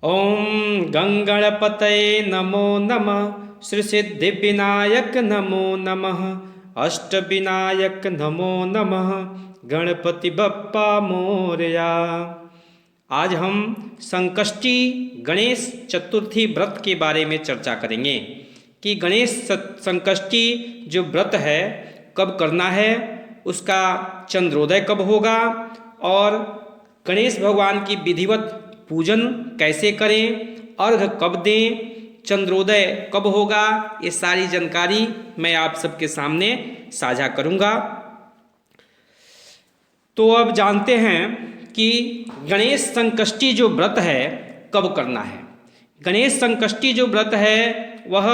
ओम गंगणपतये नमो नमः। श्री सिद्धिविनायक नमो नमः। अष्टविनायक नमो नमः। गणपति बप्पा मोरया। आज हम संकष्टी गणेश चतुर्थी व्रत के बारे में चर्चा करेंगे कि गणेश संकष्टी जो व्रत है कब करना है, उसका चंद्रोदय कब होगा और गणेश भगवान की विधिवत पूजन कैसे करें, अर्घ कब दें, चंद्रोदय कब होगा, ये सारी जानकारी मैं आप सबके सामने साझा करूंगा। तो अब जानते हैं कि गणेश संकष्टी जो व्रत है कब करना है। गणेश संकष्टी जो व्रत है वह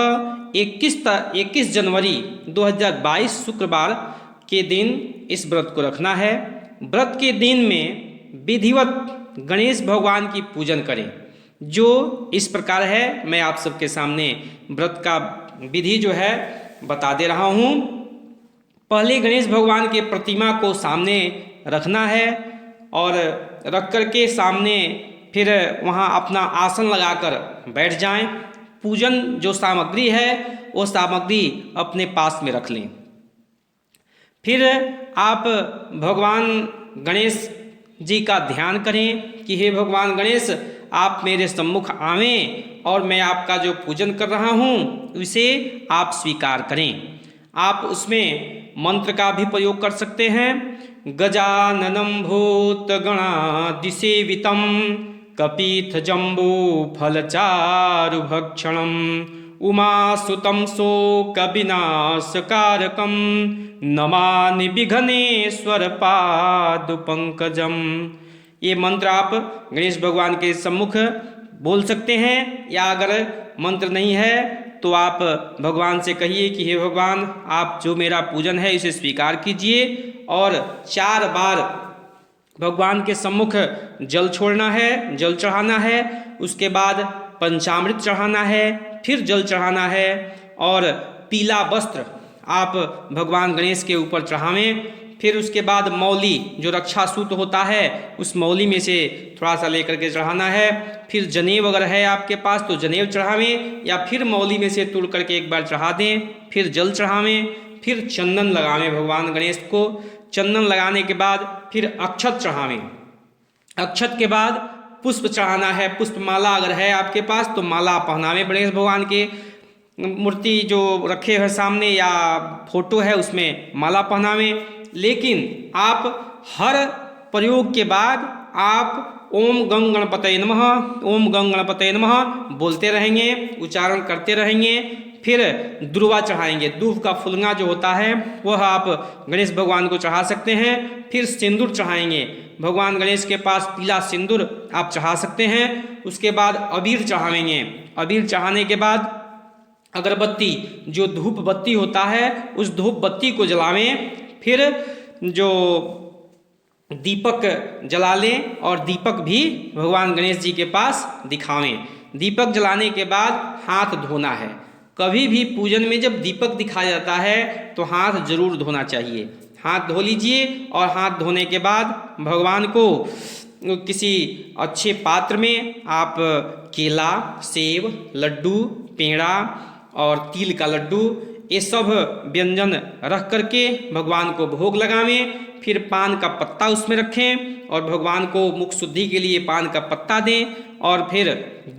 21 जनवरी 2022 शुक्रवार के दिन इस व्रत को रखना है। व्रत के दिन में विधिवत गणेश भगवान की पूजन करें, जो इस प्रकार है। मैं आप सबके सामने व्रत का विधि जो है बता दे रहा हूँ। पहले गणेश भगवान के प्रतिमा को सामने रखना है और रख कर के सामने फिर वहाँ अपना आसन लगाकर बैठ जाएं। पूजन जो सामग्री है वो सामग्री अपने पास में रख लें। फिर आप भगवान गणेश जी का ध्यान करें कि हे भगवान गणेश, आप मेरे सम्मुख आवें और मैं आपका जो पूजन कर रहा हूँ उसे आप स्वीकार करें। आप उसमें मंत्र का भी प्रयोग कर सकते हैं। गजाननं भूतगणादिसेवितं कपीथ जम्बू फलचारुभक्षणं उमासुतं शोकविनाशकारकं नमामि विघ्नेश्वर पादपंकजम। ये मंत्र आप गणेश भगवान के सम्मुख बोल सकते हैं, या अगर मंत्र नहीं है तो आप भगवान से कहिए कि हे भगवान, आप जो मेरा पूजन है इसे स्वीकार कीजिए। और 4 बार भगवान के सम्मुख जल छोड़ना है, जल चढ़ाना है। उसके बाद पंचामृत चढ़ाना है, फिर जल चढ़ाना है और पीला वस्त्र आप भगवान गणेश के ऊपर चढ़ावें। फिर उसके बाद मौली जो रक्षा सूत्र होता है उस मौली में से थोड़ा सा लेकर के चढ़ाना है। फिर जनेव अगर है आपके पास तो जनेव चढ़ावें, या फिर मौली में से तोड़ करके एक बार चढ़ा दें। फिर जल चढ़ावें, फिर चंदन लगावें भगवान गणेश को। चंदन लगाने के बाद फिर अक्षत चढ़ावें। अक्षत के बाद पुष्प चढ़ाना है। पुष्पमाला अगर है आपके पास तो माला पहनावें गणेश भगवान के। मूर्ति जो रखे हैं सामने या फोटो है उसमें माला पहनावें। लेकिन आप हर प्रयोग के बाद आप ओम गंग गणपतये नमः, ओम गंग गणपतये नमः बोलते रहेंगे, उच्चारण करते रहेंगे। फिर दुर्वा चढ़ाएंगे। दूब का फुलगा जो होता है वह आप गणेश भगवान को चढ़ा सकते हैं। फिर सिंदूर चढ़ाएंगे। भगवान गणेश के पास पीला सिंदूर आप चढ़ा सकते हैं। उसके बाद अबीर चढ़ावेंगे। अबीर चढ़ाने के बाद अगरबत्ती जो धूप बत्ती होता है उस धूप बत्ती को जलावें। फिर जो दीपक जला लें और दीपक भी भगवान गणेश जी के पास दिखावें। दीपक जलाने के बाद हाथ धोना है। कभी भी पूजन में जब दीपक दिखाया जाता है तो हाथ जरूर धोना चाहिए। हाथ धो लीजिए और हाथ धोने के बाद भगवान को किसी अच्छे पात्र में आप केला, सेब, लड्डू, पेड़ा और तिल का लड्डू ये सब व्यंजन रख करके भगवान को भोग लगावें। फिर पान का पत्ता उसमें रखें और भगवान को मुख शुद्धि के लिए पान का पत्ता दें। और फिर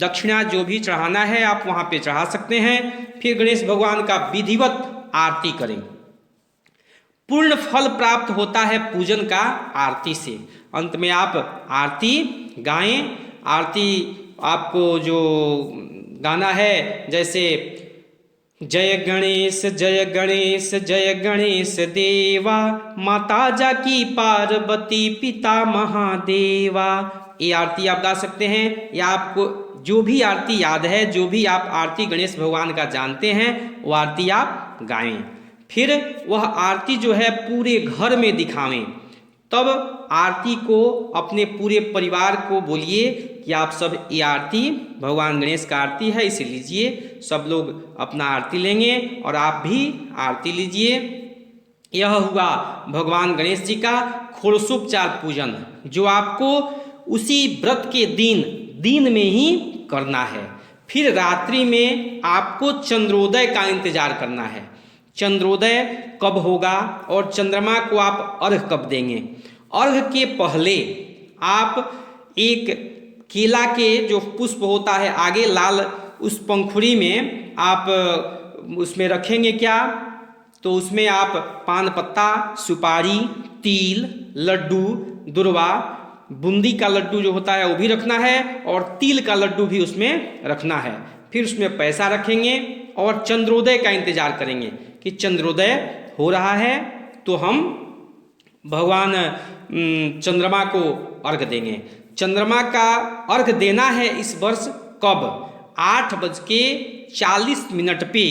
दक्षिणा जो भी चढ़ाना है आप वहाँ पे चढ़ा सकते हैं। फिर गणेश भगवान का विधिवत आरती करें। पूर्ण फल प्राप्त होता है पूजन का आरती से। अंत में आप आरती गाएं। आरती आपको जो गाना है जैसे जय गणेश जय गणेश जय गणेश देवा, माता जाकी पार्वती पिता महादेवा, ये आरती आप गा सकते हैं। या आपको जो भी आरती याद है, जो भी आप आरती गणेश भगवान का जानते हैं वो आरती आप गाएं। फिर वह आरती जो है पूरे घर में दिखावें। तब आरती को अपने पूरे परिवार को बोलिए कि आप सब ये आरती भगवान गणेश का आरती है, इसे लीजिए। सब लोग अपना आरती लेंगे और आप भी आरती लीजिए। यह हुआ भगवान गणेश जी का षोडशोपचार पूजन, जो आपको उसी व्रत के दिन में ही करना है। फिर रात्रि में आपको चंद्रोदय का इंतजार करना है। चंद्रोदय कब होगा और चंद्रमा को आप अर्घ कब देंगे? अर्घ के पहले आप एक केला के जो पुष्प होता है आगे लाल, उस पंखुड़ी में आप उसमें रखेंगे क्या? तो उसमें आप पान पत्ता, सुपारी, तिल, लड्डू, दुर्वा, बूंदी का लड्डू जो होता है वो भी रखना है और तिल का लड्डू भी उसमें रखना है। फिर उसमें पैसा रखेंगे और चंद्रोदय का इंतजार करेंगे कि चंद्रोदय हो रहा है तो हम भगवान चंद्रमा को अर्घ देंगे। चंद्रमा का अर्घ देना है इस वर्ष कब? 8:40 पे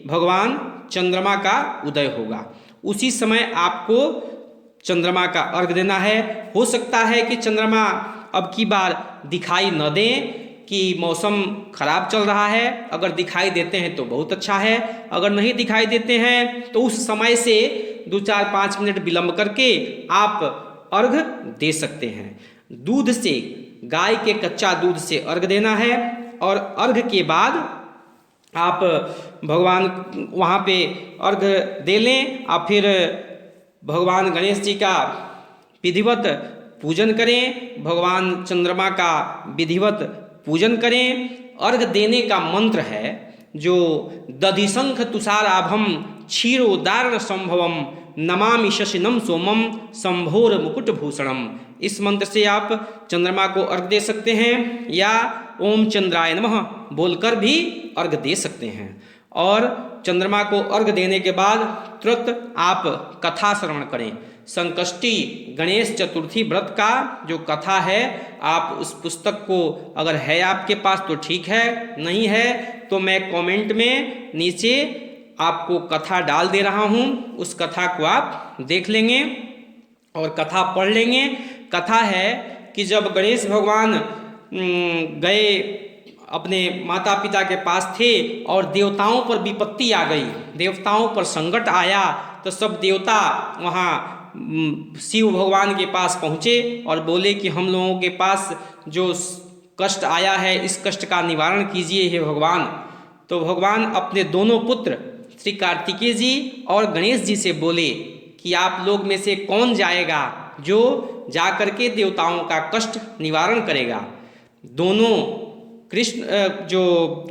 भगवान चंद्रमा का उदय होगा। उसी समय आपको चंद्रमा का अर्घ देना है। हो सकता है कि चंद्रमा अब की बार दिखाई न दें कि मौसम खराब चल रहा है। अगर दिखाई देते हैं तो बहुत अच्छा है, अगर नहीं दिखाई देते हैं तो उस समय से 2-4-5 मिनट विलंब करके आप अर्घ दे सकते हैं। दूध से, गाय के कच्चा दूध से अर्घ देना है और अर्घ के बाद आप भगवान वहाँ पे अर्घ दे लें और फिर भगवान गणेश जी का विधिवत पूजन करें, भगवान चंद्रमा का विधिवत पूजन करें। अर्घ देने का मंत्र है जो दधिशंख तुषाराभम क्षीरोदारण संभवम नमामि शशिनम सोमम संभोर मुकुट भूषणम। इस मंत्र से आप चंद्रमा को अर्घ दे सकते हैं या ओम चंद्राय नमः बोलकर भी अर्घ दे सकते हैं। और चंद्रमा को अर्घ देने के बाद तुरंत आप कथा श्रवण करें। संकष्टी गणेश चतुर्थी व्रत का जो कथा है, आप उस पुस्तक को अगर है आपके पास तो ठीक है, नहीं है तो मैं कमेंट में नीचे आपको कथा डाल दे रहा हूँ। उस कथा को आप देख लेंगे और कथा पढ़ लेंगे। कथा है कि जब गणेश भगवान गए अपने माता पिता के पास थे और देवताओं पर विपत्ति आ गई, देवताओं पर संकट आया, तो सब देवता वहाँ शिव भगवान के पास पहुँचे और बोले कि हम लोगों के पास जो कष्ट आया है इस कष्ट का निवारण कीजिए हे भगवान। तो भगवान अपने दोनों पुत्र श्री कार्तिकेय जी और गणेश जी से बोले कि आप लोग में से कौन जाएगा जो जा करके देवताओं का कष्ट निवारण करेगा। दोनों कृष्ण जो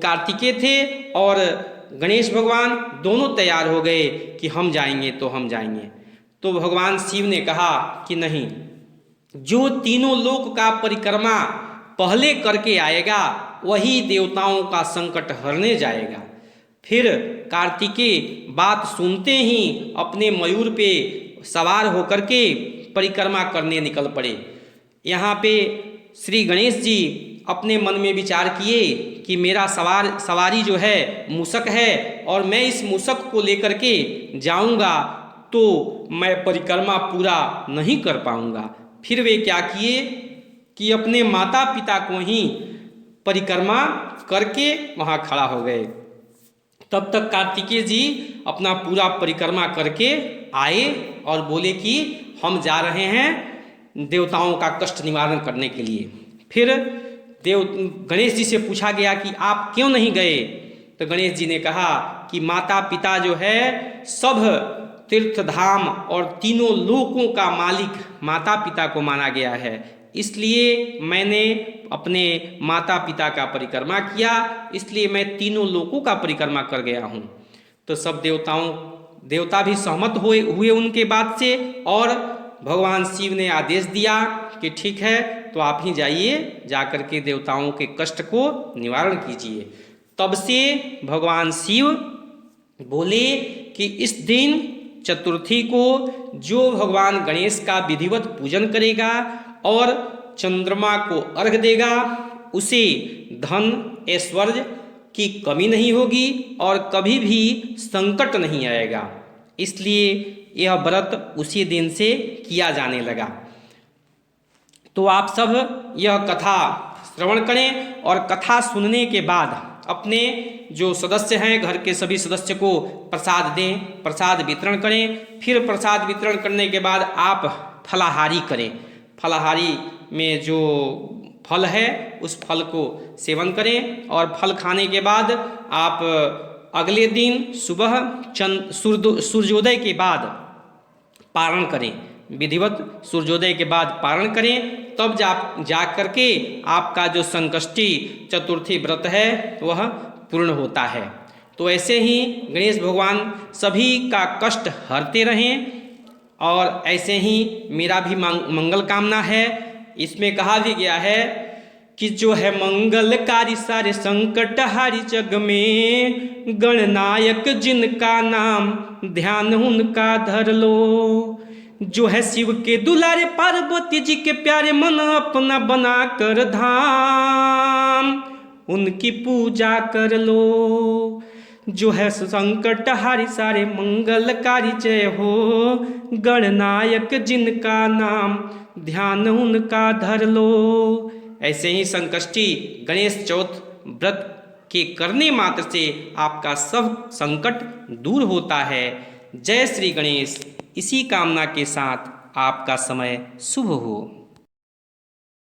कार्तिकेय थे और गणेश भगवान दोनों तैयार हो गए कि हम जाएंगे तो हम जाएंगे। तो भगवान शिव ने कहा कि नहीं, जो तीनों लोक का परिक्रमा पहले करके आएगा वही देवताओं का संकट हरने जाएगा। फिर कार्तिकेय बात सुनते ही अपने मयूर पे सवार होकर के परिक्रमा करने निकल पड़े। यहाँ पे श्री गणेश जी अपने मन में विचार किए कि मेरा सवारी जो है मूषक है और मैं इस मूषक को लेकर के जाऊंगा तो मैं परिक्रमा पूरा नहीं कर पाऊंगा। फिर वे क्या किए कि अपने माता पिता को ही परिक्रमा करके वहाँ खड़ा हो गए। तब तक कार्तिकेय जी अपना पूरा परिक्रमा करके आए और बोले कि हम जा रहे हैं देवताओं का कष्ट निवारण करने के लिए। फिर गणेश जी से पूछा गया कि आप क्यों नहीं गए? तो गणेश जी ने कहा कि माता पिता जो है सब तीर्थ धाम और तीनों लोकों का मालिक माता पिता को माना गया है, इसलिए मैंने अपने माता पिता का परिक्रमा किया, इसलिए मैं तीनों लोकों का परिक्रमा कर गया हूँ। तो सब देवता भी सहमत हुए उनके बात से और भगवान शिव ने आदेश दिया कि ठीक है तो आप ही जाइए, जाकर के देवताओं के कष्ट को निवारण कीजिए। तब से भगवान शिव बोले कि इस दिन चतुर्थी को जो भगवान गणेश का विधिवत पूजन करेगा और चंद्रमा को अर्घ देगा उसे धन ऐश्वर्य की कमी नहीं होगी और कभी भी संकट नहीं आएगा। इसलिए यह व्रत उसी दिन से किया जाने लगा। तो आप सब यह कथा श्रवण करें और कथा सुनने के बाद अपने जो सदस्य हैं घर के सभी सदस्य को प्रसाद दें, प्रसाद वितरण करें। फिर प्रसाद वितरण करने के बाद आप फलाहारी करें। फलाहारी में जो फल है उस फल को सेवन करें और फल खाने के बाद आप अगले दिन सुबह सूर्योदय के बाद पारण करें, विधिवत सूर्योदय के बाद पारण करें, तब जा करके आपका जो संकष्टी चतुर्थी व्रत है वह पूर्ण होता है। तो ऐसे ही गणेश भगवान सभी का कष्ट हरते रहें और ऐसे ही मेरा भी मंगल कामना है। इसमें कहा भी गया है कि जो है मंगलकारी सारे संकट हारी जग में, गणनायक जिनका नाम ध्यान उनका धर लो। जो है शिव के दुलारे पार्वती जी के प्यारे, मन अपना बना कर धाम उनकी पूजा कर लो। जो है संकट हारी सारे मंगलकारी जय हो, गणनायक जिनका नाम ध्यान उनका धर लो। ऐसे ही संकष्टी गणेश चौथ व्रत के करने मात्र से आपका सब संकट दूर होता है। जय श्री गणेश। इसी कामना के साथ आपका समय शुभ हो।